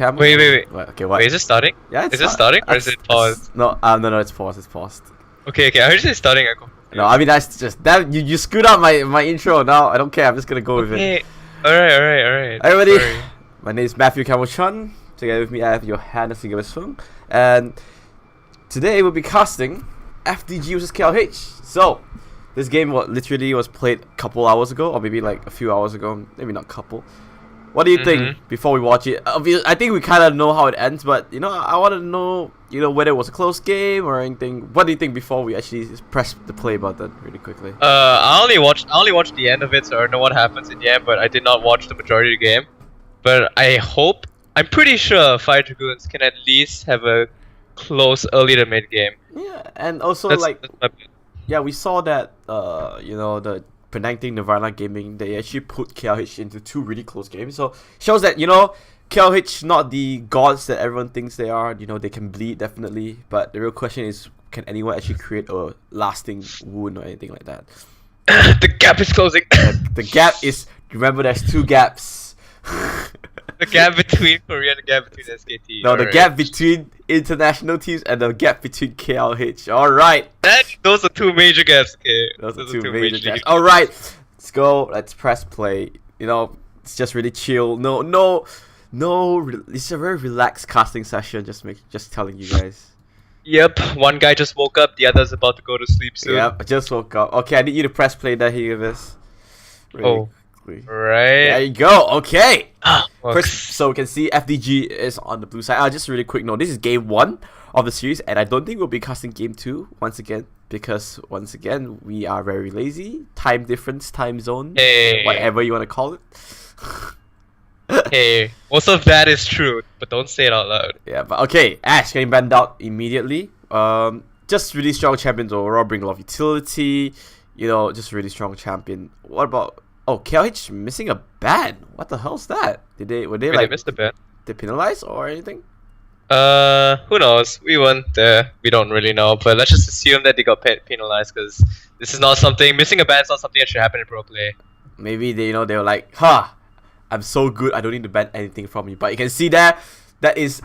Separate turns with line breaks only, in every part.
cam.
Wait.
Okay, what?
Wait, is it starting?
Yeah,
Is it starting or is it paused?
No, no, it's paused. It's paused.
Okay, I heard you say starting. I go.
No, I mean that's just that you screwed up my intro. Now I don't care. I'm just gonna go with it.
Alright.
Everybody,
Sorry.
my name is Matthew Campbell-Chun. Together with me, I have Johannes Higgabes, and today we'll be casting FDG versus KLH. So, this game literally was played a couple hours ago, or maybe like a few hours ago. Maybe not couple. What do you think before we watch it? I think we kind of know how it ends, but I want to know whether it was a close game or anything. What do you think before we actually press the play button really quickly?
I only watched the end of it, so I know what happens in the end, but I did not watch the majority of the game. But I'm pretty sure Fire Dragoons can at least have a close early to mid game.
Yeah, and also we saw that the Penang Nirvana Gaming, they actually put KLH into two really close games. So shows that KLH not the gods that everyone thinks they are. They can bleed definitely, but the real question is, can anyone actually create a lasting wound or anything like that?
The gap is closing.
The gap is, remember, there's two gaps.
The gap between Korea and the gap between SKT.
No, the gap between international teams and the gap between KLH. Alright.
Those are two major gaps, okay?
Those are two major gaps. Alright. Let's go. Let's press play. It's just really chill. No. It's a very relaxed casting session. Just telling you guys.
Yep. One guy just woke up. The other's about to go to sleep soon.
Yep. I just woke up. Okay, I need you to press play that Higgabes.
Right.
There you go. Okay.
Well,
First, so we can see FDG is on the blue side. Just really quick note. This is game 1 of the series, and I don't think we'll be casting game 2 once again, because once again we are very lazy. Time difference, time zone, whatever you want to call it.
Hey, most of that is true, but don't say it out loud.
Yeah, but okay. Ash getting banned out immediately. Just really strong champions overall. Bring a lot of utility. Just really strong champion. What about? Oh, KLH missing a ban. What the hell's that? They
missed a ban?
They penalized or anything?
Who knows? We weren't there. We don't really know, but let's just assume that they got penalized, because this is not something. Missing a ban is not something that should happen in pro play.
Maybe they were like, I'm so good, I don't need to ban anything from you. But you can see there, that is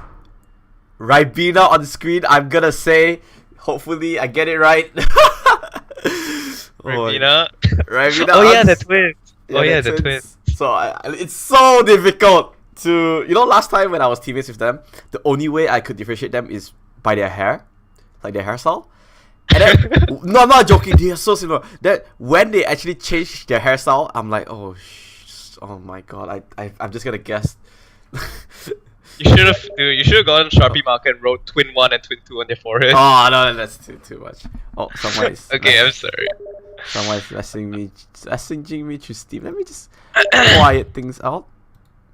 Ribena on the screen. I'm gonna say, hopefully I get it right.
Ribena.
Oh
yeah, the twins. The twins.
So it's so difficult to last time when I was teammates with them, the only way I could differentiate them is by their hair, like their hairstyle. And then no, I'm not joking, they are so similar. That when they actually changed their hairstyle, I'm like, oh my god, I'm just gonna guess.
You should have gone Sharpie marker and wrote twin 1 and twin 2 on their forehead.
Oh no, that's too much. Oh, someone is
okay, I'm sorry.
Someone is messaging me through Steam. Let me just quiet things out.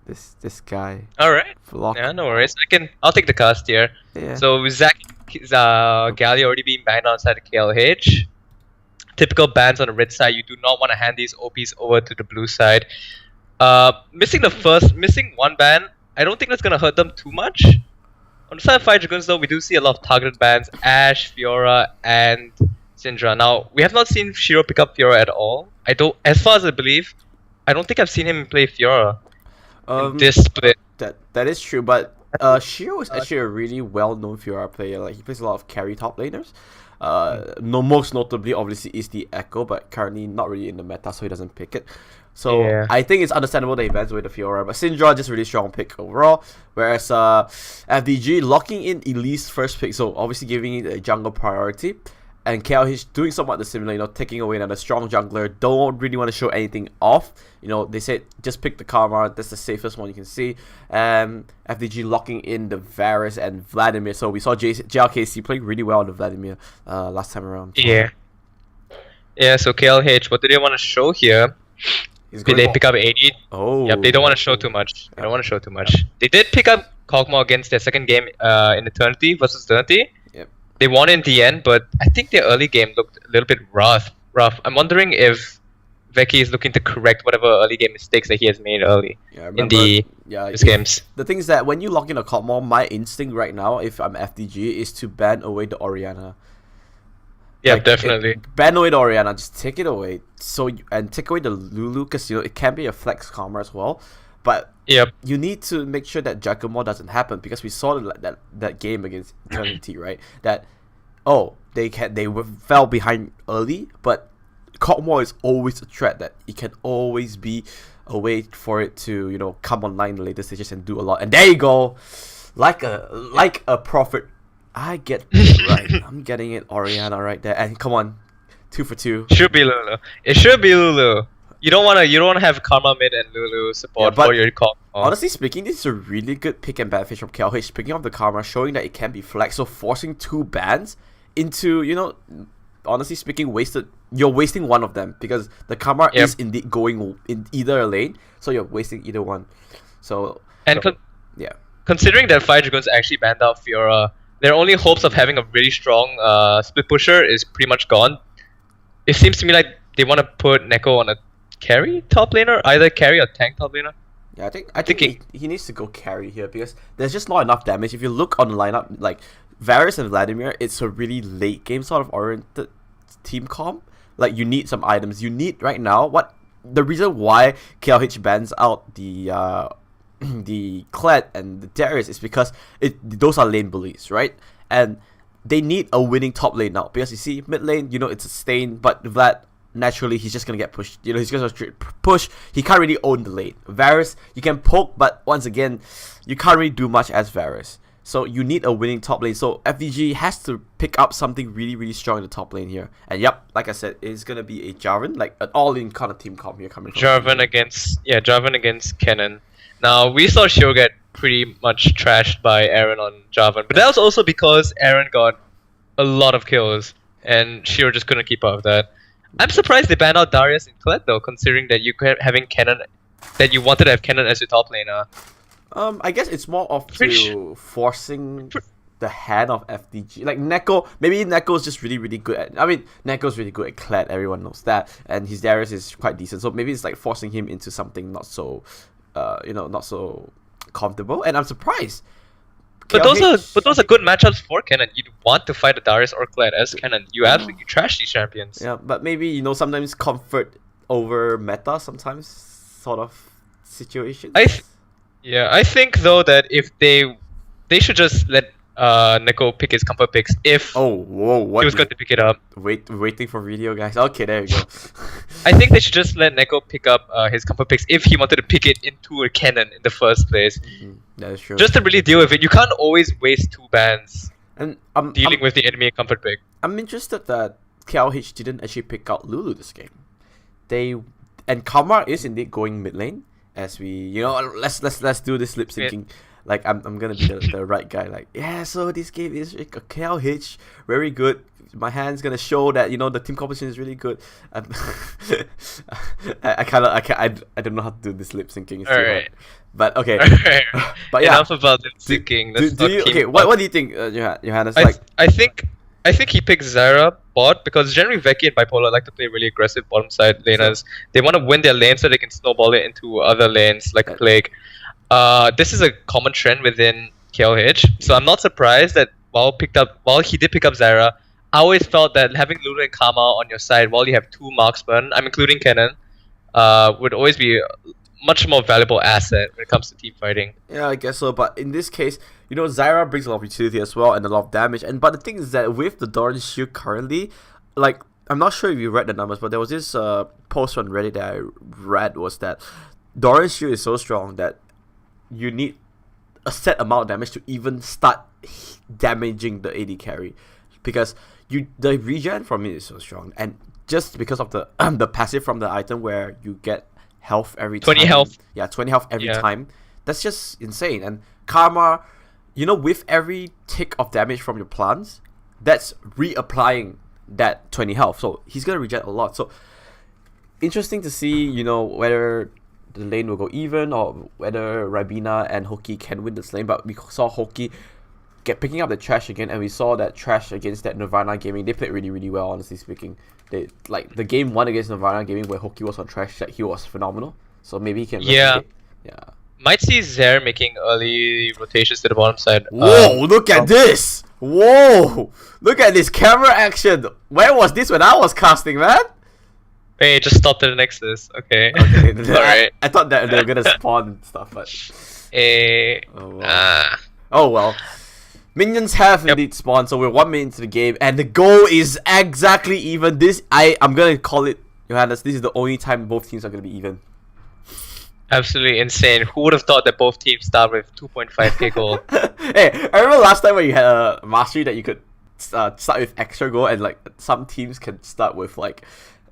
This guy.
Alright.
Block.
Yeah, no worries. I'll take the cast here.
Yeah.
So Zach Gali already being banned outside of KLH. Typical bans on the red side. You do not want to hand these OPs over to the blue side. Missing one ban, I don't think that's gonna hurt them too much. On the side of Fire Dragoons though, we do see a lot of targeted bans. Ash, Fiora, and Syndra. Now, we have not seen Shiro pick up Fiora at all. As far as I believe, I don't think I've seen him play Fiora in this split.
That is true, but Shiro is actually a really well-known Fiora player. Like, he plays a lot of carry top laners. Most notably, obviously, is the Echo, but currently not really in the meta, so he doesn't pick it. So yeah. I think it's understandable that he bans away the Fiora, but Syndra just really strong pick overall. Whereas FDG locking in Elise first pick, so obviously giving it a jungle priority. And KLH doing somewhat the similar, taking away another strong jungler. Don't really want to show anything off. They said just pick the Karma. That's the safest one you can see. FDG locking in the Varus and Vladimir. So we saw JLKC playing really well on the Vladimir last time around.
Yeah. Yeah. So KLH, what do they want to show here? Did they pick up 80?
Oh.
Yep. They don't want to show too much. They don't want to show too much. They did pick up Kog'Maw against their second game in Eternity versus Eternity.
Yep.
They won in the end, but I think their early game looked a little bit rough. I'm wondering if Veki is looking to correct whatever early game mistakes that he has made early in these games.
The thing is that when you lock in a Kog'Maw, my instinct right now, if I'm FDG, is to ban away the Orianna.
Yeah, definitely.
Ban away the Orianna, just take it away. And take away the Lulu, because it can be a flex Karma as well. But
Yep.
you need to make sure that Giacomo doesn't happen, because we saw that game against Eternity, right? That they fell behind early, but Cockmore is always a threat, that it can always be a way for it to come online in the later stages and do a lot. And there you go, like a prophet. I get it right. I'm getting it, Oriana, right there. And come on, 2 for 2.
Should be Lulu. It should be Lulu. You don't wanna have Karma mid and Lulu support
but
for your call.
Honestly speaking, this is a really good pick and ban fish from KLH, picking up the Karma, showing that it can be flexed, so forcing 2 bans into, honestly speaking, you're wasting one of them, because the Karma is indeed going in either lane, so you're wasting either one. So yeah.
Considering that 5 Dragoons actually banned out Fiora, their only hopes of having a really strong split pusher is pretty much gone. It seems to me like they want to put Neko on a carry top laner, either carry or tank top laner.
Yeah, I think he needs to go carry here, because there's just not enough damage. If you look on the lineup, like Varus and Vladimir, it's a really late game sort of oriented team comp. Like, you need some items. You need right now the reason why KLH bans out the the Kled and the Darius is because those are lane bullies, right? And they need a winning top lane now, because you see mid lane, it's a stain, but Vlad, naturally, he's just gonna get pushed. He's gonna push. He can't really own the lane. Varus, you can poke, but once again, you can't really do much as Varus. So you need a winning top lane. So FDG has to pick up something really, really strong in the top lane here. And yep, like I said, it's gonna be a Jarvan, like an all-in kind of team comp here coming from
Jarvan against Kennen. Now we saw Shiro get pretty much trashed by Aaron on Jarvan, but that was also because Aaron got a lot of kills and Shiro just couldn't keep up with that. I'm surprised they banned out Darius and Kled though, considering that you could having Kennen, that you wanted to have Kennen as your top laner.
I guess it's more of forcing the hand of FDG. Like Neko, maybe Neko's just really, really good at. I mean, Neko's really good at Kled. Everyone knows that, and his Darius is quite decent. So maybe it's like forcing him into something not so, not so comfortable. And I'm surprised.
But those are good matchups for Kennen. You'd want to fight a Darius or Kled as Kennen. You absolutely trash these champions.
Yeah, but maybe sometimes comfort over meta. Sometimes sort of situations.
I think though that if they should just let Neko pick his comfort picks if
he was
going to pick it up.
Waiting for video, guys. Okay, there you go.
I think they should just let Neko pick up his comfort picks if he wanted to pick it into a Kennen in the first place.
That is true.
Just to really deal with it. You can't always waste 2 bans
and
dealing with the enemy comfort pick.
I'm interested that KLH didn't actually pick out Lulu this game. And Karma is indeed going mid lane. As we, let's do this lip syncing. Like I'm gonna be the right guy. Like, yeah, so this game is a KLH, very good. My hand's gonna show that the team competition is really good. I don't know how to do this lip syncing. It's too hard. But okay. But yeah.
Enough about lip syncing.
What do you think, Johannes?
I think he picked Zyra bot because generally Veki and Bipolar like to play really aggressive bottom side laners. They want to win their lane so they can snowball it into other lanes like Plague. This is a common trend within KLH, so I'm not surprised that while he did pick up Zyra, I always felt that having Lulu and Karma on your side while you have 2 marksmen, I'm including Kennen, would always be a much more valuable asset when it comes to team fighting.
Yeah, I guess so, but in this case, Zyra brings a lot of utility as well and a lot of damage. But the thing is that with the Doran's shield currently, like, I'm not sure if you read the numbers, but there was this post on Reddit that I read was that Doran's shield is so strong that you need a set amount of damage to even start damaging the AD carry, because the regen from it is so strong, and just because of the the passive from the item where you get health every
20 health.
Yeah, 20 health every time. That's just insane. And Karma, with every tick of damage from your plants, that's reapplying that 20 health. So he's gonna regen a lot. So interesting to see, whether the lane will go even or whether Ribena and Hoki can win this lane. But we saw Hoki picking up the trash again, and we saw that trash against that Nirvana Gaming. They played really, really well, honestly speaking. They the game 1 against Nirvana Gaming where Hoki was on trash, that he was phenomenal. So maybe he can replicate. Yeah.
Might see Zer making early rotations to the bottom side.
Whoa, look at this! Whoa! Look at this camera action! Where was this when I was casting, man?
Hey, just stop to the Nexus. Okay.
Okay.
Alright.
I thought that they were gonna spawn and stuff, but
Eh.
oh well. Oh well. Minions have indeed spawned, so we're 1 minute into the game, and the goal is exactly even. I'm gonna call it, Johannes. This is the only time both teams are gonna be even.
Absolutely insane. Who would have thought that both teams start with 2.5k gold?
Hey, I remember last time when you had a mastery that you could start with extra gold, and like some teams can start with like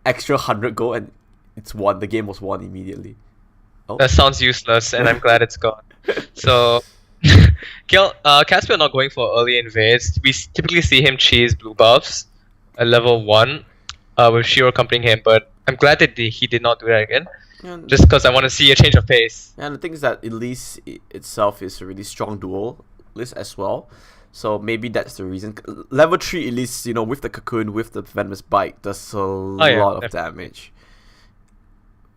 extra 100 gold, and it's won. The game was won immediately. Oh.
That sounds useless, and I'm glad it's gone. So, Caspian not going for early invades. We typically see him cheese blue buffs at level 1 with Shiro accompanying him, but I'm glad that he did not do that again.
And
Just because I want to see a change of pace.
And the thing is that Elise itself is a really strong duel list as well. So maybe that's the reason. Level 3 Elise, you know, with the cocoon, with the venomous bite, does a lot of damage.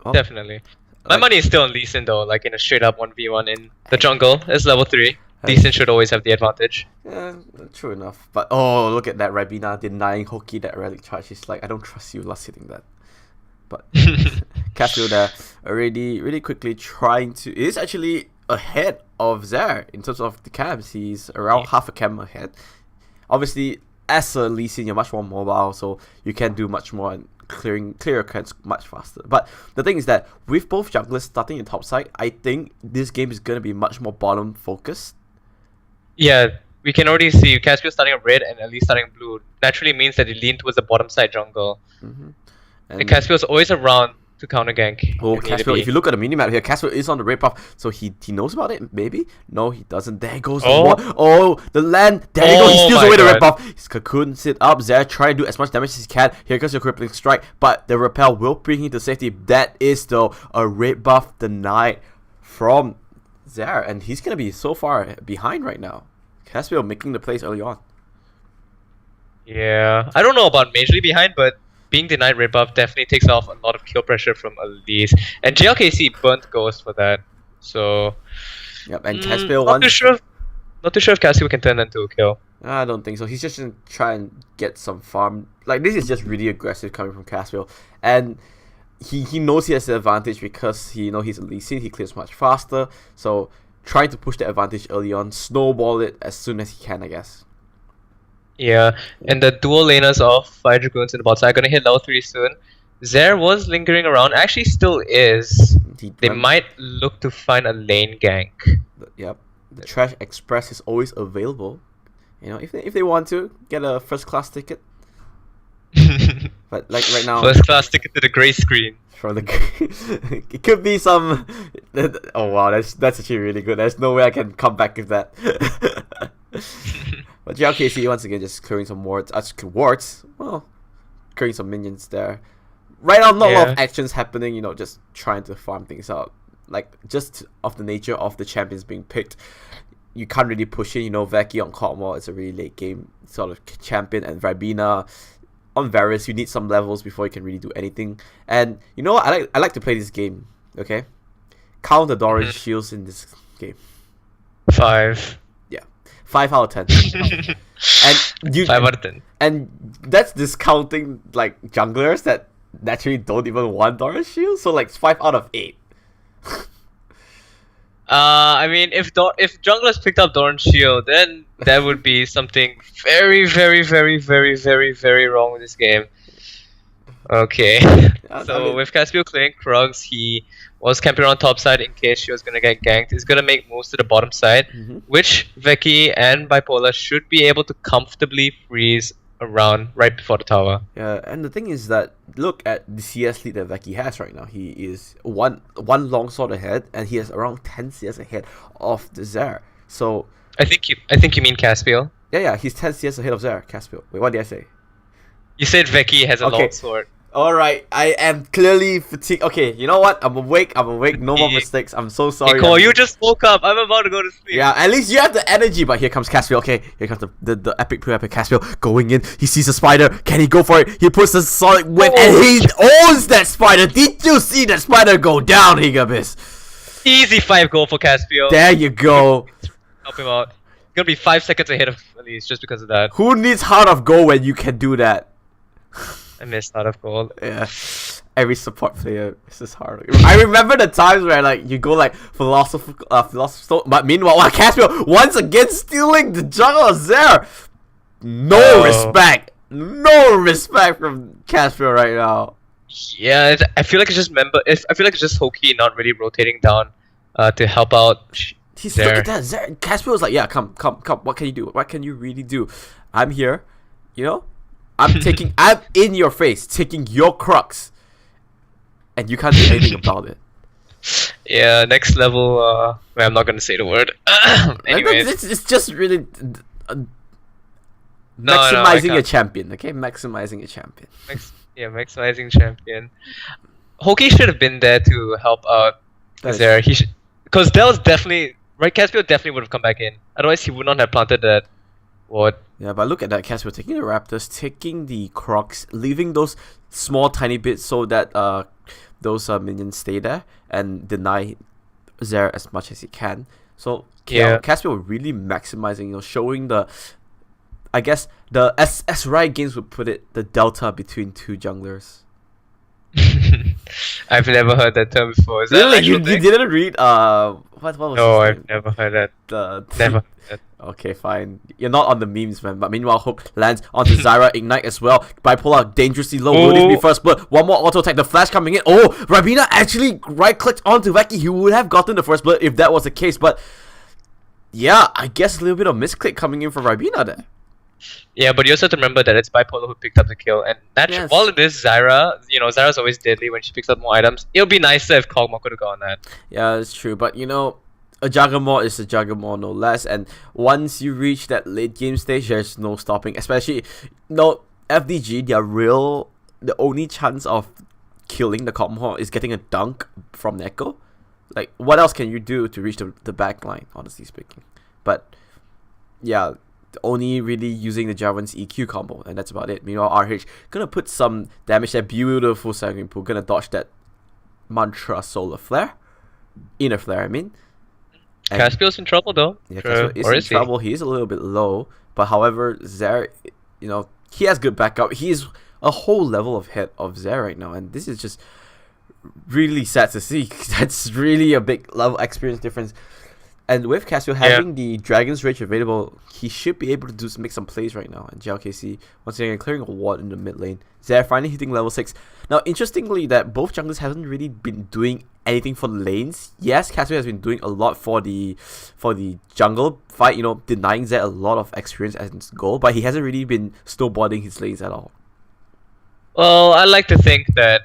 Oh,
Definitely. My money is still on Lee Sin though, like in a straight up 1v1 in the jungle. It's level 3. Lee Sin should always have the advantage.
Yeah, true enough. But oh, look at that Ribena denying Hoki that relic charge. He's like, I don't trust you, last hitting that. But Caspio there already really quickly trying to... It is actually ahead of Zer in terms of the cams. He's around half a cam ahead. Obviously, as a Lee Sin, you're much more mobile, so you can do much more and clear cans much faster. But the thing is that with both junglers starting in top side, I think this game is going to be much more bottom focused.
Yeah, we can already see Caspio starting on red and Elise starting on blue. Naturally means that he leaned towards the bottom side jungle. And Caspio is always around to counter gank.
Oh, Caspio, if you look at the minimap here, Caspio is on the red buff, so he knows about it, maybe? No, he doesn't. There goes the wall. Oh, the land. There you go. He steals away the red buff. His cocoons it up. Zer try to do as much damage as he can. Here comes your crippling strike, but the repel will bring him to safety. That is, though, a red buff denied from Zer, and he's going to be so far behind right now. Caspio making the plays early on.
Yeah, I don't know about majorly behind, but being denied red buff definitely takes off a lot of kill pressure from Elise. And JLKC burnt Ghost for that. So
yep, and Caspio
not too sure if Caspio can turn that into a kill.
I don't think so. He's just gonna try and get some farm. Like, this is just really aggressive coming from Caspio. And he knows he has the advantage because he's Elise. He clears much faster. So trying to push the advantage early on, snowball it as soon as he can, I guess.
Yeah, and the dual laners of Fire Dragoons in the bot side are gonna hit level 3 soon. Zer was lingering around, actually still is. They might look to find a lane gank.
Yep, the Trash Express is always available. You know, if they want to get a first class ticket. But like right now,
first class ticket to the grey screen.
From the it could be some. Oh wow, that's actually really good. There's no way I can come back with that. But JLKC once again just clearing some wards. Well, clearing some minions there. Right now, not a lot of actions happening. You know, just trying to farm things out. Like, just of the nature of the champions being picked, you can't really push in. You know, Veki on Cotmore is a really late game sort of champion, and Ribena on Varus, you need some levels before you can really do anything. And you know what? I like to play this game. Okay, count the Doran shields in this game.
5.
5 out of 10. And
5 out of 10.
And that's discounting like junglers that naturally don't even want Doran shield. So like 5 out of 8.
I mean, if junglers picked up Doran shield, then that would be something very, very, very, very, very, very wrong with this game. Okay. So with Caspio clearing Krugs, he was camping around top side in case she was gonna get ganked. He's gonna make moves to the bottom side, which Veki and Bipolar should be able to comfortably freeze around right before the tower.
Yeah, and the thing is that look at the CS lead that Veki has right now. He is one longsword ahead, and he has around 10 CS ahead of the Zer. So
I think you mean Caspio.
Yeah, he's 10 CS ahead of Zer. Caspio. Wait, what did I say?
You said Veki has a longsword.
Alright, I am clearly fatigued. Okay, you know what? I'm awake. No more mistakes. I'm so sorry.
Nicole, you just woke up. I'm about to go to sleep.
Yeah, at least you have the energy. But here comes Caspio. Okay, here comes the epic Caspio going in. He sees a spider. Can he go for it? He puts a solid whip and he owns that spider. Did you see that spider go down, Higgabes?
Easy 5 goal for Caspio.
There you go.
Help him out. He's gonna be 5 seconds ahead of Elise just because of that.
Who needs Heart of Gold when you can do that?
I missed Heart of Gold.
Yeah. every support player is just hard. I remember the times where like you go like philosopher stone, but meanwhile, Caspiel once again stealing the jungle of Zer. No respect from Caspiel right now.
Yeah, I feel like it's just I feel like it's just Hoki not really rotating down to help out.
He's look at that. Zer, Caspiel was like, yeah, come. What can you do? What can you really do? I'm here, you know. I'm in your face, taking your crux, and you can't do anything about it.
Yeah, next level. I'm not gonna say the word. Anyways,
it's just really maximizing a champion. Okay, maximizing a champion.
Maximizing champion. Hoki should have been there to help out there. He should, because that was definitely right. Caspiel definitely would have come back in. Otherwise, he would not have planted that ward.
Yeah, but look at that, Caspiel taking the Raptors, taking the Crocs, leaving those small tiny bits so that those minions stay there and deny Zer as much as he can. So Caspiel really maximizing, showing the, I guess as Riot Games would put it, the delta between two junglers.
I've never heard that term before. Is
really? You didn't read what was
No, I've never heard that. Never.
Okay, fine. You're not on the memes, man. But meanwhile, Hook lands onto Zyra Ignite as well. Bipolar dangerously low. Will this be first blood? One more auto attack. The flash coming in. Oh, Rabina actually right clicked onto Veki. He would have gotten the first blood if that was the case. But yeah, I guess a little bit of misclick coming in for Rabina there.
Yeah, but you also have to remember that it's Bipolar who picked up the kill, and while it is Zyra, Zyra's always deadly when she picks up more items. It would be nicer if Kog'Maw could have gone that. Yeah,
that's true. But a Juggernaut is a Juggernaut no less, and once you reach that late game stage, there's no stopping. Especially, FDG, the only chance of killing the Kog'Maw is getting a dunk from Neko. Like, what else can you do to reach the back line, honestly speaking? But yeah, only really using the Jarvan's EQ combo, and that's about it. Meanwhile, RH gonna put some damage. That beautiful Sanguine Pool, gonna dodge that Mantra Solar Flare, Inner Flare, I mean.
Caspiel's in trouble though.
Yeah, Caspiel is in trouble. He is a little bit low, but however, Zer, he has good backup. He is a whole level ahead of Zer right now, and this is just really sad to see. That's really a big level experience difference. And with Caspiel having the Dragon's Rage available, he should be able to make some plays right now. And JLKC, once again, clearing a ward in the mid lane. Zer finally hitting level 6. Now, interestingly, that both junglers haven't really been doing anything for the lanes. Yes, Caspiel has been doing a lot for the jungle fight, denying Zer a lot of experience as his goal, but he hasn't really been snowboarding his lanes at all.
Well, I like to think that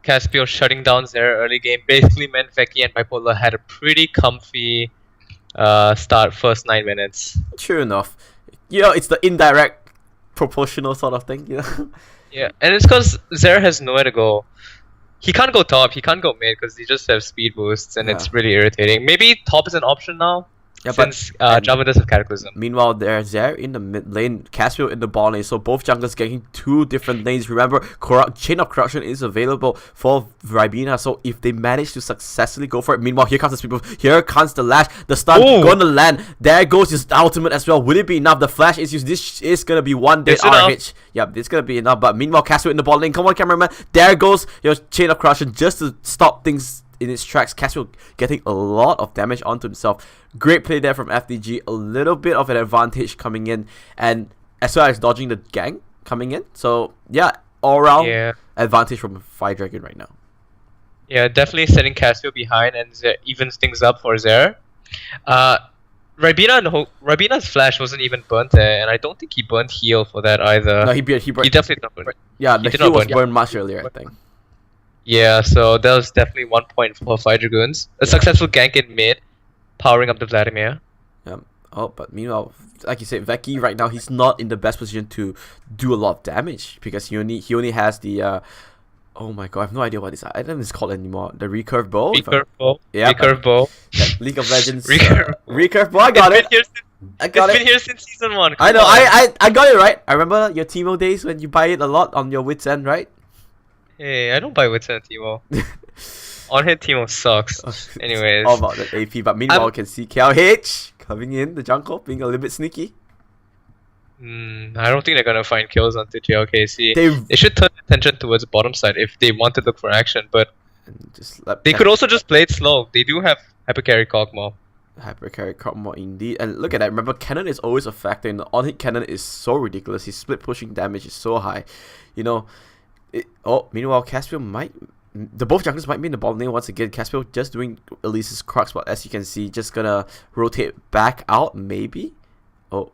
Caspiel shutting down Zer early game basically meant Veki and Bipolar had a pretty comfy start first 9 minutes.
True enough. It's the indirect proportional sort of thing,
Yeah, and it's because Zer has nowhere to go. He can't go top, he can't go mid because he just have speed boosts and it's really irritating. Maybe top is an option now. Yeah, since Java does have Cataclysm.
Meanwhile, there's Zer in the mid lane, Caspiel in the bot lane, so both junglers getting two different lanes. Remember, Chain of Corruption is available for Ribena, so if they manage to successfully go for it, meanwhile, here comes the speed boost, here comes the lash, the stun gonna land, there goes his ultimate as well. Will it be enough? The flash is used, this is gonna be one dead RH. Yep, it's gonna be enough, but meanwhile, Caspiel in the bot lane, come on cameraman, there goes your Chain of Corruption just to stop things in its tracks. Caspiel getting a lot of damage onto himself. Great play there from FDG. A little bit of an advantage coming in, and as well as dodging the gang coming in. So yeah, all around advantage from Fire Dragon right now.
Yeah, definitely setting Caspiel behind and evens things up for Zer. Ribina's flash wasn't even burnt there, and I don't think he burnt heal for that either.
No, he burnt.
He definitely did not burn.
Yeah, the heal was burned much earlier, I think.
Yeah, so that was definitely 1 point for Fire Dragoons. A successful gank in mid, powering up the Vladimir.
Yeah. Oh, but meanwhile, like you said, Veki right now, he's not in the best position to do a lot of damage because he only has the oh my god, I have no idea what this item is called anymore. The recurve bow.
Recurve bow.
Yeah,
recurve bow.
League of Legends. Recurve bow. I got it.
It's been here since season 1.
I know. I got it right. I remember your Teemo days when you buy it a lot on your wits end, right?
Hey, I don't buy Wits and Teemo. On-hit Teemo sucks. Anyways.
All about the AP, but meanwhile, you can see KLH coming in, the jungle, being a little bit sneaky.
I don't think they're gonna find kills onto JLKC.
They
They should turn attention towards bottom side if they want to look for action, but
just let
they could also just play it slow. They do have hypercarry Kog'Maw.
hypercarry crop more indeed. And look at that. Remember, cannon is always a factor. And the on-hit cannon is so ridiculous. His split pushing damage is so high. You know. Meanwhile, Caspiel might. The both junglers might be in the bottom lane once again. Caspiel just doing Elise's crux, but as you can see, just gonna rotate back out maybe. Oh,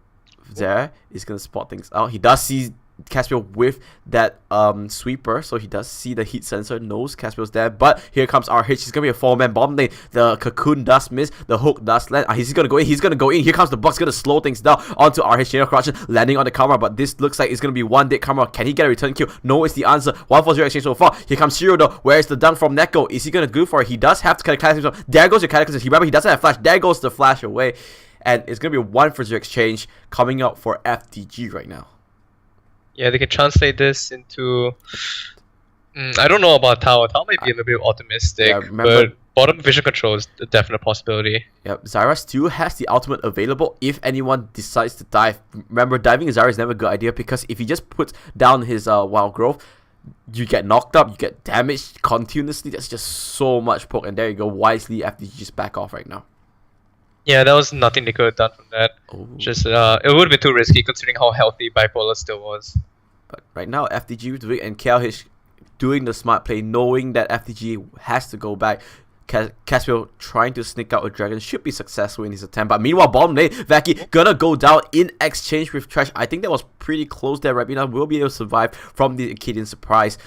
there is gonna spot things out. He does see Caspiel with that sweeper, so he does see the heat sensor, knows Caspiel's there, but here comes RH. He's gonna be a 4-man bottom lane. The cocoon does miss, the hook does land. He's gonna go in, here comes the box, gonna slow things down onto RH. Corruption landing on the camera, but this looks like it's gonna be one dead camera. Can he get a return kill? No is the answer. 1-4-0 exchange so far. Here comes Shiro though. Where is the dunk from Neko? Is he gonna go for it? He does have to cataclysm himself. There goes your cataclysm. Remember, he doesn't have flash. There goes the flash away, and it's gonna be a 1-0 exchange coming up for FDG right now.
Yeah, they can translate this into. I don't know about Tower. Tower might be a little bit optimistic, but bottom vision control is a definite possibility.
Yep, Zyra still has the ultimate available if anyone decides to dive. Remember, diving Zyra is never a good idea because if he just puts down his wild growth, you get knocked up, you get damaged continuously. That's just so much poke, and there you go. Wisely, FDG just back off right now.
Yeah, that was nothing they could have done from that. Just it would have been too risky considering how healthy Bipolar still was.
But right now, FDG doing and KLH doing the smart play, knowing that FDG has to go back. Caspiel trying to sneak out a dragon should be successful in his attempt. But meanwhile, bottom lane, Vaki gonna go down in exchange with Trash. I think that was pretty close there. Rabina will be able to survive from the Acadian surprise.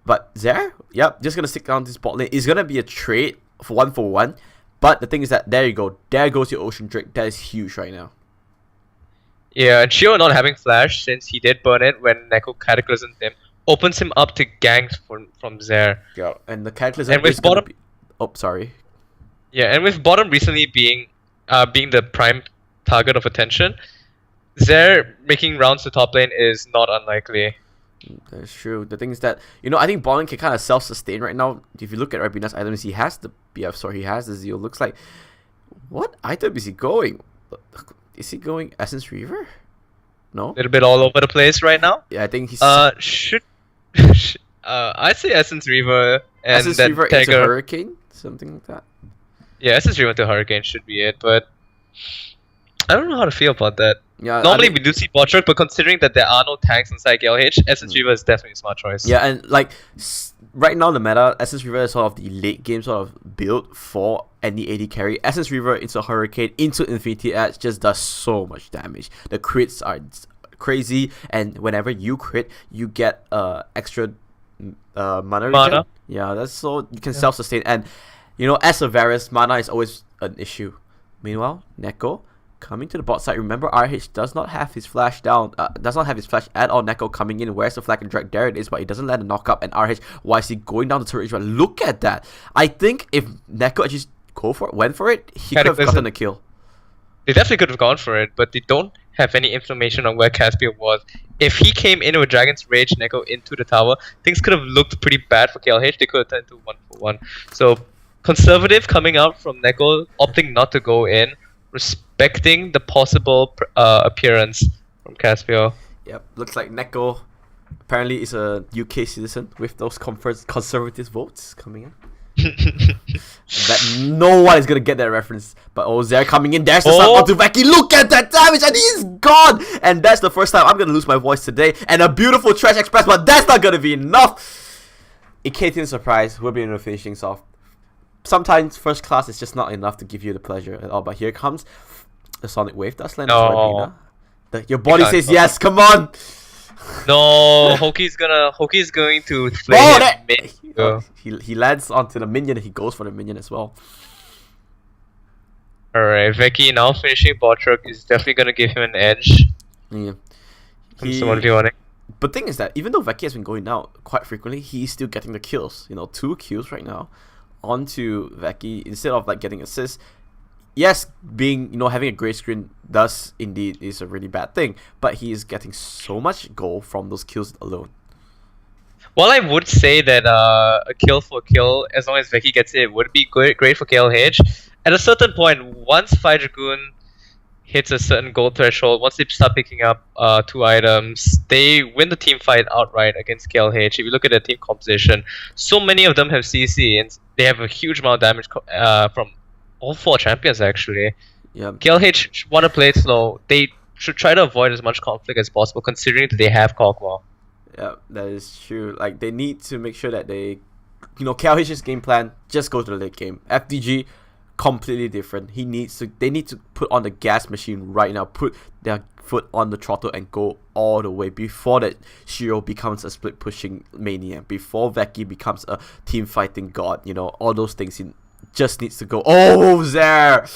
But there, yep, just gonna stick down this bot lane. It's gonna be a trade for 1-for-1. But the thing is that there you go. There goes your Ocean Drake. That is huge right now.
Yeah, and Shio not having flash since he did burn it when Neko cataclysmed him opens him up to ganks from there.
Yeah, and the cataclysm
and with bottom.
Oh, sorry.
Yeah, and with bottom recently being the prime target of attention, Zare making rounds to top lane is not unlikely.
That's true. The thing is that, you know, I think bottom can kind of self-sustain right now. If you look at Rabina's items, he has the BF, sorry, he has the Zeal. Looks like, what item is he going? Is he going Essence Reaver? No?
A little bit all over the place right now.
Yeah, I think he's...
I'd say Essence Reaver and
Essence
then
Reaver
Tiger.
into Hurricane? Something like that?
Yeah, Essence Reaver into Hurricane should be it, but I don't know how to feel about that.
Yeah,
normally we do see Botchuk, but considering that there are no tanks inside KLH, Essence Reaver is definitely a smart choice.
Yeah, and like right now the meta, Essence Reaver is sort of the late game sort of build for any AD carry. Essence Reaver into Hurricane, into Infinity Edge just does so much damage. The crits are crazy, and whenever you crit, you get extra mana. Regen. Yeah, that's so you can self-sustain, and you know, as a Varus, mana is always an issue. Meanwhile, Neko coming to the bot side. Remember, RH does not have his flash down. Does not have his flash at all. Neko coming in. Where's the flag and drag? There it is, but he doesn't land a knock up. And RH, why is he going down the turret? Look at that. I think if Neko just went for it, he could have gotten a kill.
They definitely could have gone for it, but they don't have any information on where Caspian was. If he came in with Dragon's Rage Neko into the tower, things could have looked pretty bad for KLH. They could have turned to 1-for-1. So conservative coming out from Neko, opting not to go in, respecting the possible appearance from Caspian.
Yep, looks like Neko apparently is a UK citizen with those conservative votes coming in. That no one is gonna get that reference. But Zare coming in, there's the stun onto Vaki. Look at that damage, and he's gone. And that's the first time I'm gonna lose my voice today. And a beautiful Trash Express, but that's not gonna be enough. Acadian surprise will be able to finish things off. Sometimes first class is just not enough to give you the pleasure at all. But here comes the Sonic Wave. That's land on Rabina. Your body says yes. Come on.
No, Hoki's going to play
he lands onto the minion. He goes for the minion as well.
Alright, Veki now finishing Botchuk is definitely gonna give him an edge.
Yeah. But thing is that even though Veki has been going down quite frequently, he's still getting the kills. You know, 2 kills right now onto Veki instead of like getting assists. Yes, having a gray screen does indeed is a really bad thing, but he is getting so much gold from those kills alone.
While I would say that a kill for kill, as long as Veki gets it, would be great for KLH. At a certain point, once Fire Dragoon hits a certain goal threshold, once they start picking up 2 items, they win the team fight outright against KLH. If you look at their team composition, so many of them have CC, and they have a huge amount of damage from all 4 champions actually.
Yeah.
KLH want to play it slow. They should try to avoid as much conflict as possible, considering that they have Kog'Maw.
Yeah, that is true. Like, they need to make sure that they, KLH's game plan, just go to the late game. FDG, completely different. They need to put on the gas machine right now, put their foot on the throttle and go all the way before that Shiro becomes a split pushing mania, before Veki becomes a team fighting god. All those things. He just needs to go. Oh, there.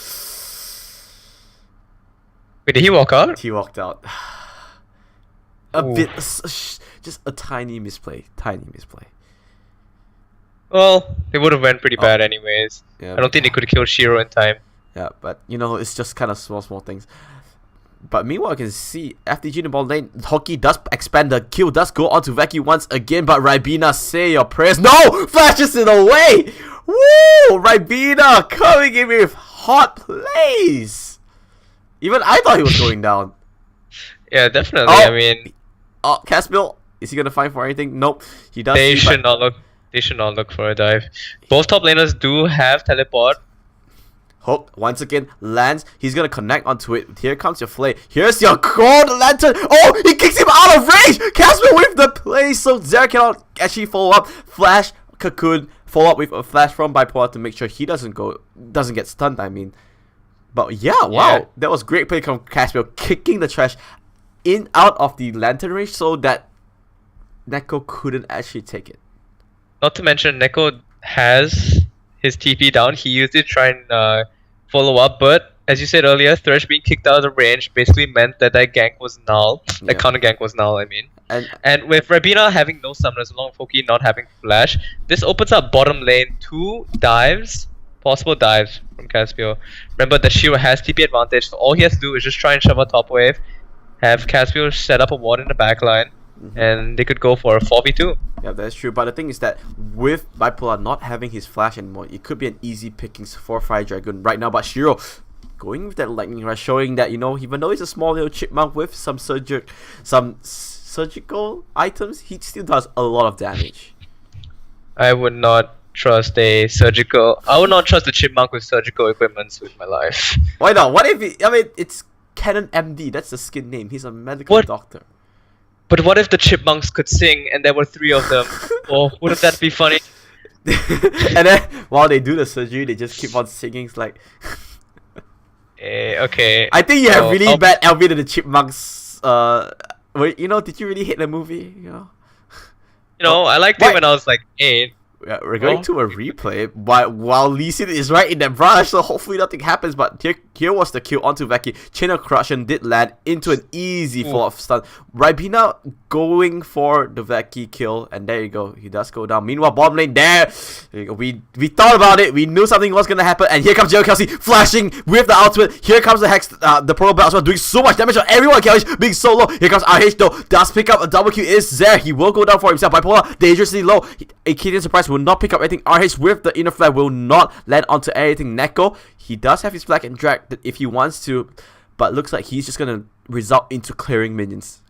Wait, did he walk out?
He walked out. Just a tiny misplay.
Well, they would have went pretty bad anyways.
Yeah,
I don't think they could have killed Shiro in time.
Yeah, but it's just kind of small things. But meanwhile, I can see FDG in the ball lane. Hockey does expand, the kill does go on to Veki once again, but Ribena, say your prayers. No! Flashes it away! Woo! Ribena coming in with hot plays! Even I thought he was going down.
Yeah, definitely. I mean...
Oh, Caspiel, is he going to find for anything? Nope. He does.
They should not look for a dive. Both top laners do have teleport.
Hook once again lands. He's gonna connect onto it. Here comes your flay. Here's your gold lantern. Oh, he kicks him out of range. Casper with the play, so Zer cannot actually follow up. Flash cocoon, follow up with a flash from Bipolar to make sure he doesn't get stunned. I mean, but yeah, wow, that was great play from Casper, kicking the trash out of the lantern range so that Neko couldn't actually take it.
Not to mention, Neko has his TP down. He used it to try and follow up, but as you said earlier, Thresh being kicked out of the range basically meant that gank was null. That counter gank was null, I mean. And with Ribena having no summoners, along with Foki not having flash, this opens up bottom lane 2 dives, possible dives from Caspio. Remember that Shiro has TP advantage, so all he has to do is just try and shove a top wave, have Caspio set up a ward in the backline, and they could go for a 4v2.
Yeah, that's true. But the thing is that with Bipolar not having his flash anymore, it could be an easy pickings for Fire Dragon right now. But Shiro going with that lightning rush, showing that even though he's a small little chipmunk with some surgical items, he still does a lot of damage.
I would not trust the chipmunk with surgical equipments with my life.
Why not? What if it's Canon MD? That's the skin name. He's a medical doctor.
But what if the chipmunks could sing and there were 3 of them? Oh, wouldn't that be funny?
And then while they do the surgery, they just keep on singing. It's like...
okay.
I think you have really bad Alvin and the Chipmunks. Did you really hate the movie?
I liked it when I was like 8.
Yeah, we're going to a replay, but while Lee Sin is right in that brush, so hopefully nothing happens. But here was the kill onto Veki. Chain of Corruption did land into an easy follow-up stun. Ribena going for the Veki kill, and there you go. He does go down. Meanwhile, bottom lane there. We thought about it. We knew something was gonna happen, and here comes Jero Kelsey flashing with the ultimate. Here comes the Hex, the Pro Belt as well, doing so much damage on everyone. KLH being so low. Here comes RH though. Does pick up a double kill. Is there? He will go down for himself. Bipolar dangerously low. A Kid Surprise will not pick up anything. RH with the inner flag will not land onto anything. Neko, he does have his flag and drag if he wants to, but looks like he's just gonna result into clearing minions.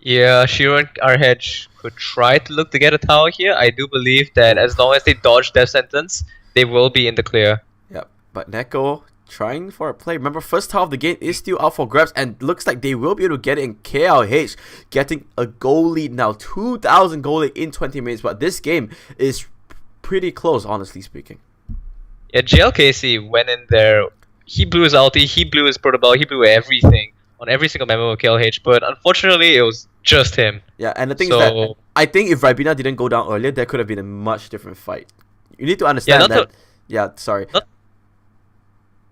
Yeah, Shiro and RH could try to look to get a tower here. I do believe that as long as they dodge death sentence, they will be in the clear.
Yep, but Neko trying for a play. Remember, first half of the game is still out for grabs, and looks like they will be able to get it in. KLH getting a goal lead now, 2,000 goal lead in 20 minutes, but this game is pretty close, honestly speaking.
Yeah, JLKC went in there. He blew his ulti, he blew his protoball, he blew everything on every single member of KLH, but unfortunately it was just him.
Yeah, and the thing is that I think if Ribena didn't go down earlier, there could have been a much different fight. You need to understand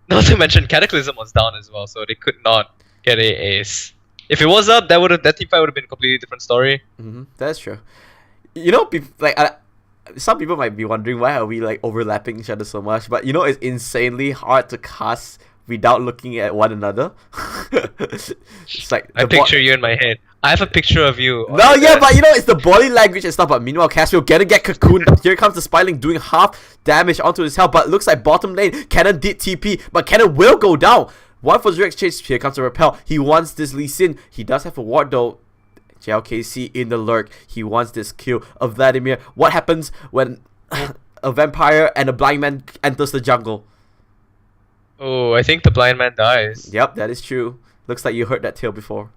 Not to mention Cataclysm was down as well, so they could not get a ace. If it was up, that team fight would have been a completely different story.
That's true. Some people might be wondering why are we overlapping each other so much, but it's insanely hard to cast without looking at one another. It's like
I picture you in my head. I have a picture of you.
No, yeah, but it's the body language and stuff. But meanwhile, Caspio gonna get cocooned. Here comes the Spyling doing half damage onto his health, but looks like bottom lane Cannon did TP, but Cannon will go down. 1 for 0 exchange. Here comes a repel. He wants this Lee Sin. He does have a ward though. JLKC in the lurk. He wants this kill of Vladimir. What happens when a vampire and a blind man enters the jungle?
Oh, I think the blind man dies.
Yep, that is true. Looks like you heard that tale before.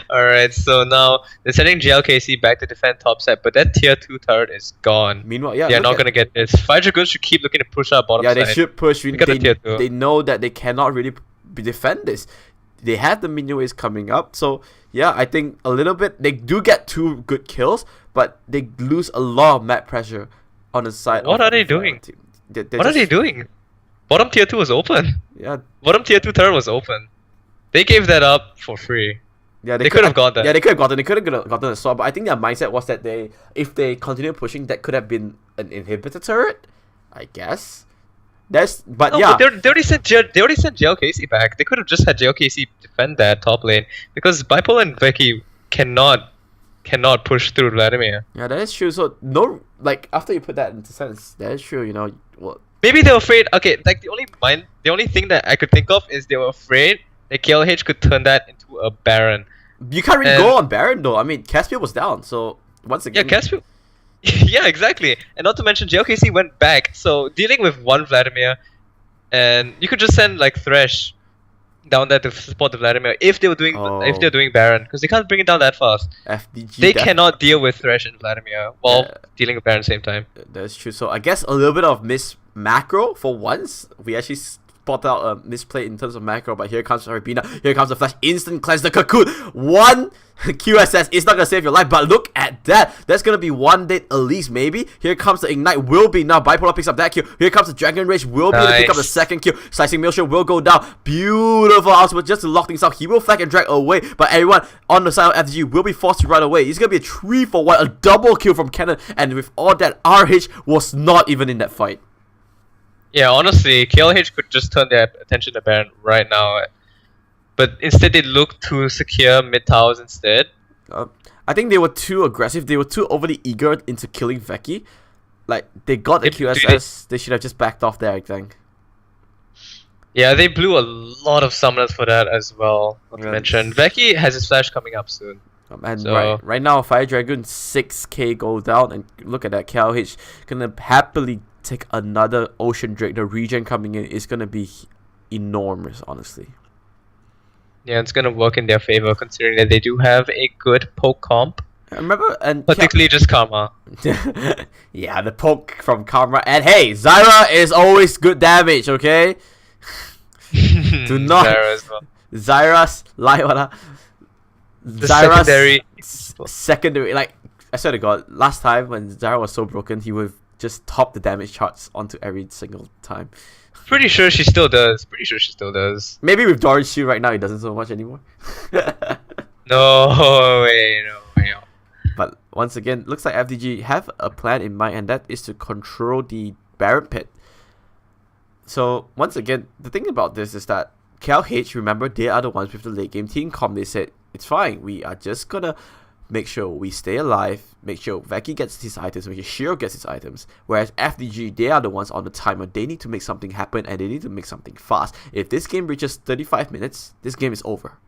Alright, so now they're sending JLKC back to defend top side, but that tier 2 turret is gone.
Meanwhile, yeah,
They're not going to get this. 5 Dragoons should keep looking to push out bottom
yeah,
side.
they should push.
Got the tier 2.
They know that they cannot really defend this. They have the minion waves coming up, so yeah, I think a little bit. They do get 2 good kills, but they lose a lot of map pressure on the side.
What are they doing? What are they doing? Bottom tier 2 was open.
Yeah.
Bottom tier 2 turret was open. They gave that up for free.
Yeah,
they could have got that.
Yeah, they could have gotten. They could have gotten a sword, but I think their mindset was that if they continue pushing, that could have been an inhibitor turret. I guess. But
they already sent JLKC back. They could have just had JLKC defend that top lane because Bipolar and Becky cannot push through Vladimir.
Yeah, that is true. So no, like after you put that into sense, that is true. You know, well,
maybe they're afraid. Okay, like the only thing that I could think of is they were afraid that KLH could turn that into a Baron.
You can't really go on Baron though. I mean, Caspian was down, so once again.
Yeah, Caspian. Yeah, exactly. And not to mention JLKC went back, so dealing with one Vladimir, and you could just send like Thresh down there to support the Vladimir if they were doing Baron, because they can't bring it down that fast.
FDG.
They cannot deal with Thresh and Vladimir while dealing with Baron at the same time.
That's true. So I guess a little bit of miss macro for once. We actually spot out a misplay in terms of macro, but here comes Arabina. Here comes the flash. Instant cleanse the cocoon. One QSS is not gonna save your life, but look at that. That's gonna be 1 dead at least, maybe. Here comes the ignite. Will be now. Bipolar picks up that kill. Here comes the Dragon Rage. Will be to pick up the second kill. Slicing Maelstrom will go down. Beautiful ultimate just to lock things out. He will flag and drag away, but everyone on the side of FDG will be forced to run away. It's gonna be a 3-for-1, a double kill from Cannon, and with all that, RH was not even in that fight.
Yeah, honestly, KLH could just turn their attention to Baron right now. But instead they look to secure mid towers instead.
I think they were too aggressive. They were too overly eager into killing Veki. Like, they got the QSS. They should have just backed off there, I think.
Yeah, they blew a lot of summoners for that as well. Not to mention, Veki has his flash coming up soon.
And so, right now, Fire Dragon 6k go down. And look at that. KLH gonna happily take another Ocean Drake. The regen coming in is gonna be enormous, honestly.
Yeah, it's gonna work in their favor considering that they do have a good poke comp.
I remember, and
particularly just Karma.
Yeah, the poke from Karma. And hey, Zyra is always good damage, okay? Do not
Zyra as well.
Zyra's like what? Zyra's secondary. Like, I swear to God, last time when Zyra was so broken, he would just top the damage charts onto every single time.
Pretty sure she still does.
Maybe with Doran's shield right now, he doesn't so much anymore.
No way.
But once again, looks like FDG have a plan in mind, and that is to control the Baron pit. So once again, the thing about this is that KLH, remember, they are the ones with the late game team comp. They said, it's fine, we are just gonna make sure we stay alive, make sure Veki gets his items, make sure Shiro gets his items. Whereas FDG, they are the ones on the timer. They need to make something happen, and they need to make something fast. If this game reaches 35 minutes, this game is over.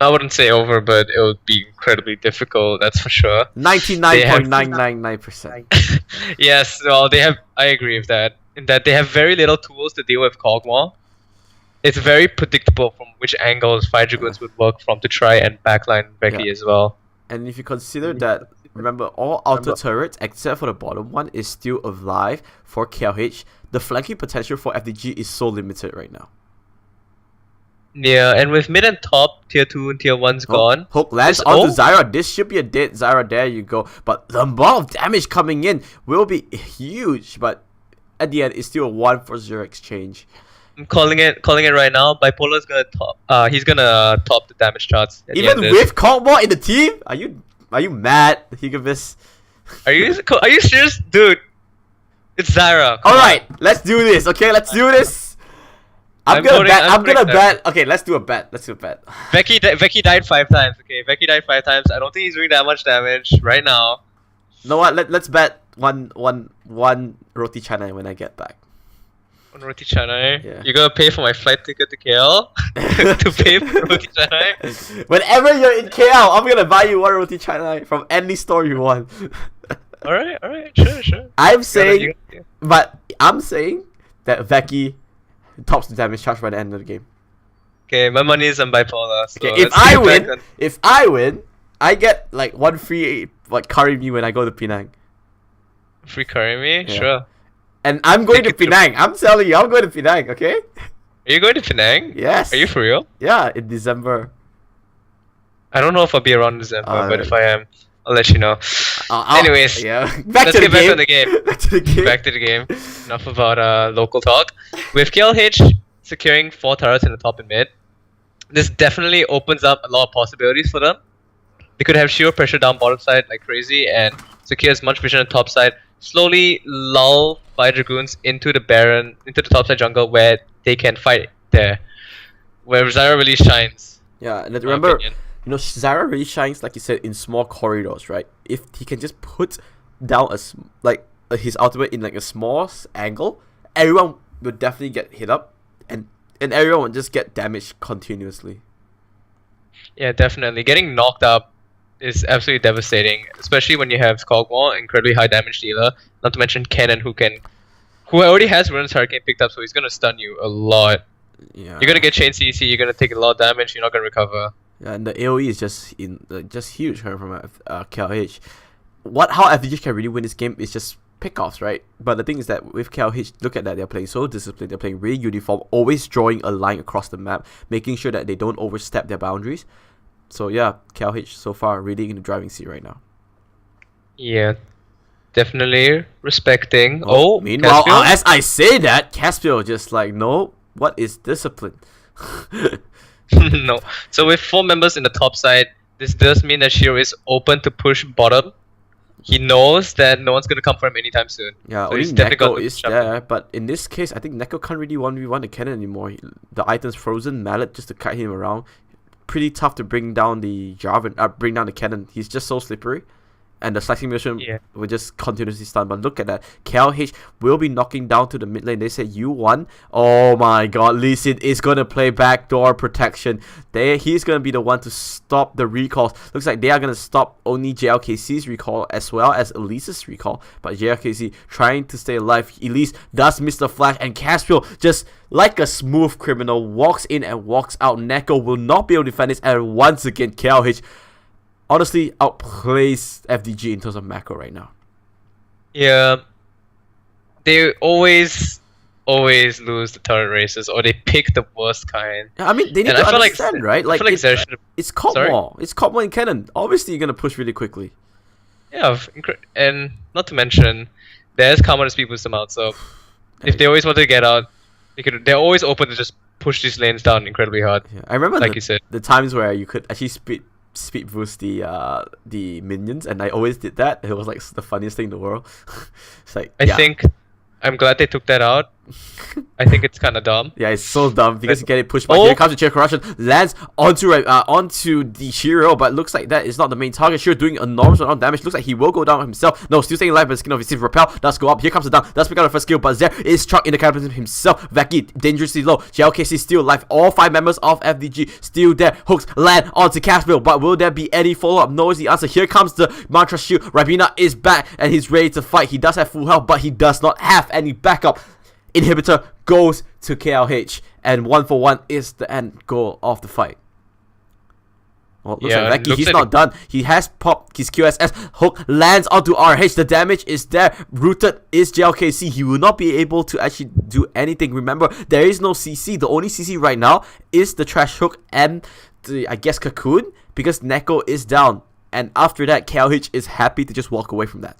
I wouldn't say over, but it would be incredibly difficult, that's for sure.
99.999%.
Yes, well, I agree with that. In that they have very little tools to deal with Kog'Maw. It's very predictable from which angles Fire Dragoons would work from to try and backline Becky as well.
And if you consider that, remember, all outer turrets except for the bottom one is still alive for KLH, the flanking potential for FDG is so limited right now.
Yeah, and with mid and top, tier 2 and tier 1's gone.
Hook lands onto Zyra. This should be a dead Zyra. There you go. But the amount of damage coming in will be huge. But at the end, it's still a 1-for-0 exchange.
I'm calling it right now. Bipolar's gonna top. He's gonna top the damage charts.
Even with Kog'Maw in the team? Are you mad, Higgabes?
Are you serious, dude? It's Zyra.
All right, let's do this. Okay, let's do this. I'm gonna bet. Okay, let's do a bet.
Veki died 5 times. Okay, Veki died 5 times. I don't think he's doing that much damage right now.
You know what? Let's bet one roti chana when I get back.
On Roti Canai.
Yeah.
You're gonna pay for my flight ticket to KL to pay for Roti Canai.
Whenever you're in KL, I'm gonna buy you one roti canai from any store you want.
Alright, sure.
I'm saying,
You gotta-
but I'm saying that Veki tops the damage charge by the end of the game.
Okay, my money is on bipolar. So
Okay, if I win, I get like one free like curry mee when I go to Penang.
free curry me,
Yeah.
sure.
And I'm going to
Take it to-
Penang. I'm telling you, I'm going to Penang. Okay?
Are you going to Penang?
Yes.
Are you for real?
Yeah, in December.
I don't know if I'll be around in December, but
Alright.
if I am, I'll let you know. Anyways,
yeah. Back
let's
to the
get back
game.
to the game.
Back to the game.
Back to the game. Enough about local talk. With KLH securing 4 turrets in the top and mid, this definitely opens up a lot of possibilities for them. They could have sheer pressure down bottom side like crazy and secure as much vision on the top side. Slowly lull 5 Dragoons into the Baron, into the top side jungle where they can fight there. Where Zyra really shines.
Yeah, and
in my
remember,
opinion.
you know, Zyra really shines, like you said, in small corridors, right? If he can just put down his ultimate in like a small angle, everyone will definitely get hit up, and everyone will just get damaged continuously.
Yeah, definitely. Getting knocked up is absolutely devastating, especially when you have Cogwall, incredibly high damage dealer. Not to mention Cannon, who already has Ruinous Hurricane picked up, so he's gonna stun you a lot.
Yeah.
You're gonna get chain CC. You're gonna take a lot of damage. You're not gonna recover.
Yeah, and the AOE is just huge coming from KLH. How FDG can really win this game is just pickoffs, right? But the thing is that with KLH, look at that, they're playing so disciplined, they're playing really uniform, always drawing a line across the map, making sure that they don't overstep their boundaries. So yeah, KLH so far really in the driving seat right now.
Yeah, definitely respecting. Oh,
meanwhile,
Caspian?
as I say that, Caspian just like, no, what is discipline?
No. So with 4 members in the top side, this does mean that Shiro is open to push bottom. He knows that no one's gonna come for him anytime soon.
Yeah,
So
only
he's definitely
Neko
got
is
jumping.
there, but in this case, I think Neko can't really 1v1 the cannon anymore. The item's frozen, mallet just to cut him around. Pretty tough to bring down the Jarvan, bring down the cannon. He's just so slippery. And the slicing motion
Yeah.
will just continuously stun. But look at that. KLH will be knocking down to the mid lane. They said you won. Oh my god. Lee Sin is going to play backdoor protection. He's going to be the one to stop the recalls. Looks like they are going to stop only JLKC's recall as well as Elise's recall. But JLKC trying to stay alive. Elise does miss the flash. And Caspiel just like a smooth criminal walks in and walks out. Neko will not be able to defend this. And once again KLH honestly outplays FDG in terms of macro right now.
Yeah. They always lose the turret races, or they pick the worst kind.
Yeah, I mean, they need
And
to
I feel like
understand, right? Like,
I feel like Zer should.
it's Cop
Sorry?
War. It's Cop War in Cannon. Obviously, you're going to push really quickly.
Yeah, and not to mention, there's common speed boost them out. So if they always want to get out, they're always open to just push these lanes down incredibly hard.
Yeah, I remember
Like you said.
the times where you could actually speed boost the minions, and I always did that. It was like the funniest thing in the world. It's like,
I think I'm glad they took that out. I think it's kind of dumb.
Yeah, it's so dumb because you get it pushed back.
Oh.
Here comes the chair corruption, lands onto the Shiro, but looks like that is not the main target. Shiro doing enormous amount of damage. Looks like he will go down himself. No, still staying alive, but skin of his teeth. Repel does go up. Here comes the down. Does pick out the first skill, but Zer is struck in the catapult himself. Veki dangerously low. JLKC still alive. All 5 members of FDG still there. Hooks land onto Caspiel, but will there be any follow up? No is the answer. Here comes the Mantra Shield. Rabina is back and he's ready to fight. He does have full health, but he does not have any backup. Inhibitor goes to KLH, and 1-for-1 is the end goal of the fight. Well, looks like Veki, he's not done. He has popped his QSS. Hook lands onto RH. The damage is there. Rooted is JLKC. He will not be able to actually do anything. Remember, there is no CC. The only CC right now is the Trash Hook and the, I guess, Cocoon, because Neko is down. And after that, KLH is happy to just walk away from that.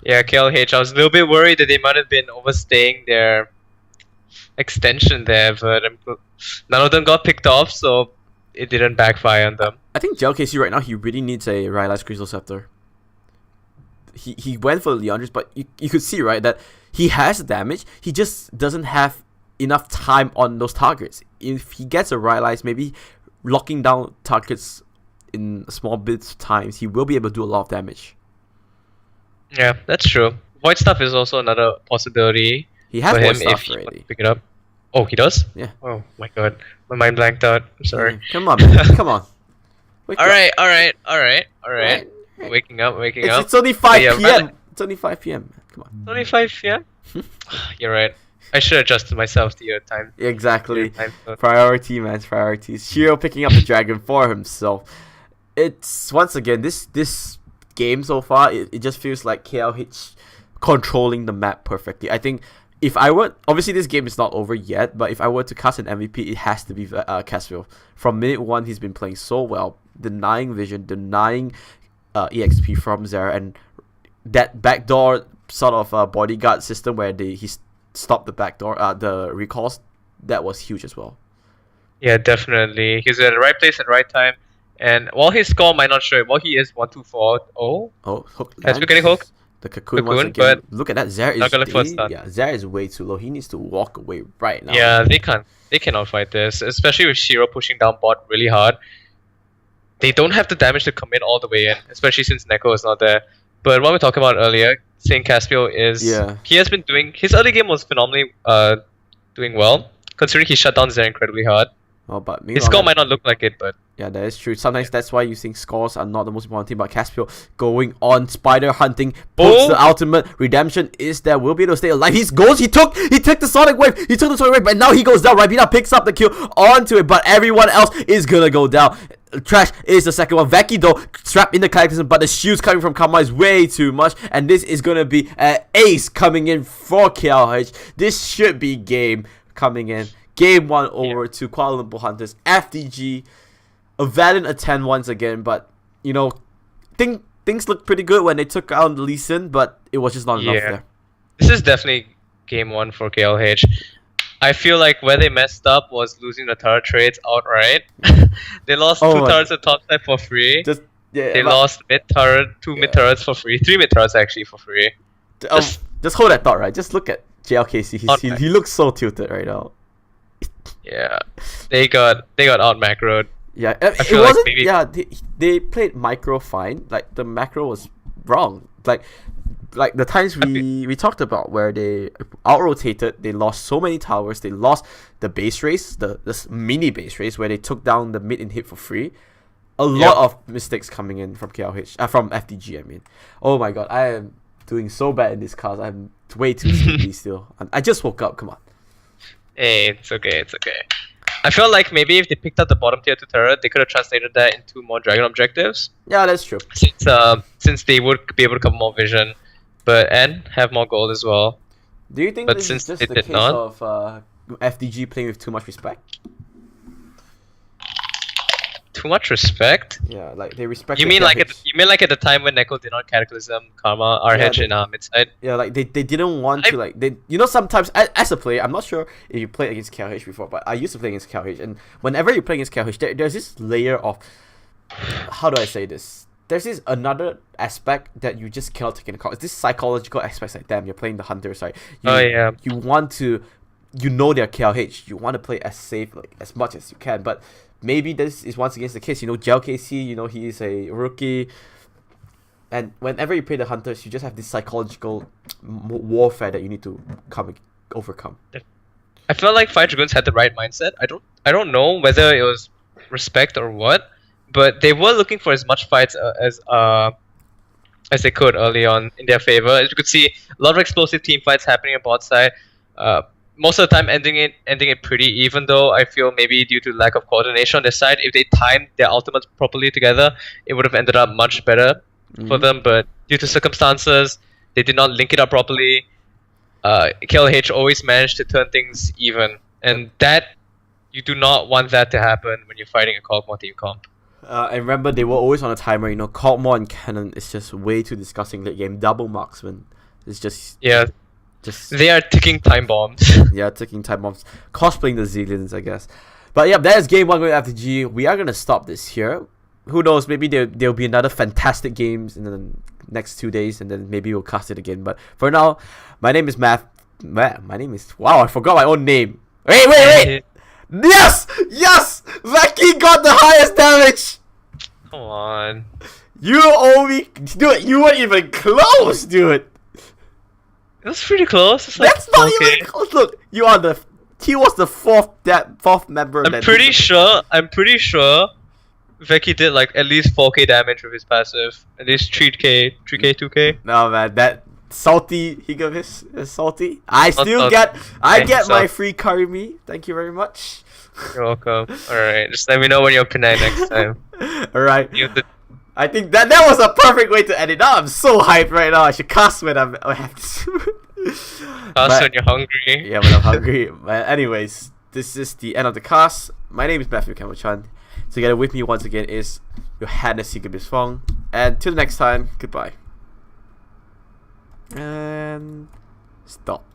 Yeah, KLH. I was a little bit worried that they might have been overstaying their extension there, but none of them got picked off, so it didn't backfire on them.
I think JLKC right now, he really needs a Rylai's Crystal Scepter. He went for the Leandris, but you could see, right, that he has damage. He just doesn't have enough time on those targets. If he gets a Rylai's, maybe locking down targets in small bits of times, he will be able to do a lot of damage.
Yeah, that's true. Void stuff is also another possibility.
He has
for
more
him if
stuff
he wants
already.
to pick it up. Oh, he does?
Yeah.
Oh my god. My mind blanked out. I'm sorry.
Yeah. Come on, man. Come on. Wake up.
Alright.
Right.
Waking up.
It's only 5
yeah,
p.m. It's only 5 p.m. Come on.
25, yeah? You're right. I should adjust myself to your time.
Exactly.
Your time zone.
Priority, man. Priorities. Shiro picking up the dragon for himself. It's once again this game so far. It just feels like KLH controlling the map perfectly. I think if I were obviously this game is not over yet, but if I were to cast an MVP, it has to be Caspiel. From minute one, he's been playing so well, denying vision, denying EXP from Zera, and that backdoor sort of bodyguard system where he stopped the backdoor the recalls, that was huge as well.
Yeah, definitely. He's at the right place at the right time. And while his score might not show it, while he is 1-2-4. Oh,
Hook
has
lands.
been getting hooked.
The cocoon once again. Look at that. Zera
not gonna first
is
stun.
yeah, Zera is way too low. He needs to walk away right now.
Yeah, they cannot fight this, especially with Shiro pushing down bot really hard. They don't have the damage to commit all the way in, especially since Neko is not there. But what we talked about earlier, saying Caspiel is he has been doing his early game was phenomenally doing well, considering he shut down Zera incredibly hard.
Well, but
His score might not look like it, but
yeah, that is true. Sometimes that's why you think scores are not the most important thing. But Caspiel going on spider hunting, puts the ultimate. Redemption is there. Will be able to stay alive. He goes. He took the Sonic Wave. He took the Sonic Wave, but now he goes down. Ribena picks up the kill onto it, but everyone else is gonna go down. Trash is the second one. Veki though trapped in the Cataclysm, but the shields coming from Kama is way too much, and this is gonna be an ace coming in for KLH. This should be game coming in. Game 1 over to Kuala Lumpur Hunters. FDG, a valiant attempt once again, but you know, things looked pretty good when they took out Lee Sin, but it was just not enough there.
This is definitely game 1 for KLH. I feel like where they messed up was losing the turret trades outright. They lost 2 turrets at top side for free. They lost mid turret, 2 mid turrets for free, 3 mid turrets actually for free.
Just hold that thought, right? Just look at JLKC. He looks so tilted right now.
Yeah, they got out macroed.
Yeah, it wasn't. Like yeah, they played micro fine. Like the macro was wrong. Like the times we talked about where they out rotated, they lost so many towers. They lost the base race, the mini base race where they took down the mid and hit for free. A lot of mistakes coming in from KLH, from FDG. I mean, oh my god, I am doing so bad in this cast. I'm way too sleepy still. I just woke up. Come on.
Hey, it's okay. I feel like maybe if they picked up the bottom tier 2 turret, they could have translated that into more dragon objectives.
Yeah, that's true.
Since they would be able to cover more vision, and have more gold as well.
Do you think this is just the case of FDG playing with too much respect?
Too much respect?
Yeah, like they respect.
You mean like at the time when Neko did not Cataclysm, Karma, RH in mid side?
Yeah, like they didn't want to like they sometimes as a player, I'm not sure if you played against KLH before, but I used to play against KLH, and whenever you play against KLH, there's this layer of how do I say this? There's this another aspect that you just cannot take into account. It's this psychological aspect like damn, you're playing the Hunters, right? You want to, they're KLH. You want to play as safe as much as you can, but maybe this is once again the case. JLKC, he is a rookie. And whenever you play the Hunters, you just have this psychological warfare that you need to overcome.
I felt like Fire Dragoons had the right mindset. I don't know whether it was respect or what, but they were looking for as much fights as they could early on in their favor. As you could see, a lot of explosive team fights happening on bot side. Most of the time ending it pretty even, though I feel maybe due to lack of coordination on their side, if they timed their ultimates properly together, it would have ended up much better for them. But due to circumstances, they did not link it up properly. KLH always managed to turn things even, and that you do not want that to happen when you're fighting a Kog'Maw team comp.
And remember, they were always on a timer. Kog'Maw and Cannon is just way too disgusting late game. Double marksman. It's just
they are ticking time bombs.
Yeah, ticking time bombs. Cosplaying the Zillions, I guess. But yeah, that is game 1 going FDG. We are gonna stop this here. Who knows? Maybe there'll be another fantastic games in the next 2 days, and then maybe we'll cast it again. But for now, my name is Math. My name is I forgot my own name. Wait! Yes! Veki got the highest damage.
Come on.
You owe me, dude. You weren't even close, dude.
It was pretty close. It's like
That's not
4K.
even close. Look, you are the. He was the fourth member.
I'm pretty sure Veki did like at least 4K damage with his passive. At least 3K, 2K.
No man, that salty Higgabes is salty. I still
Not
I get
so-
my free Karimi. Thank you very much.
You're welcome. Alright, just let me know when you're Penang next time.
Alright.
You have to
I think that was a perfect way to end it. Now I'm so hyped right now. I should cast when I have this.
cast when you're hungry.
Yeah, when I'm hungry. But anyways, this is the end of the cast. My name is Matthew Kamachan. Together with me once again is your Highness Higgabes Fong. And till next time, goodbye. And stop.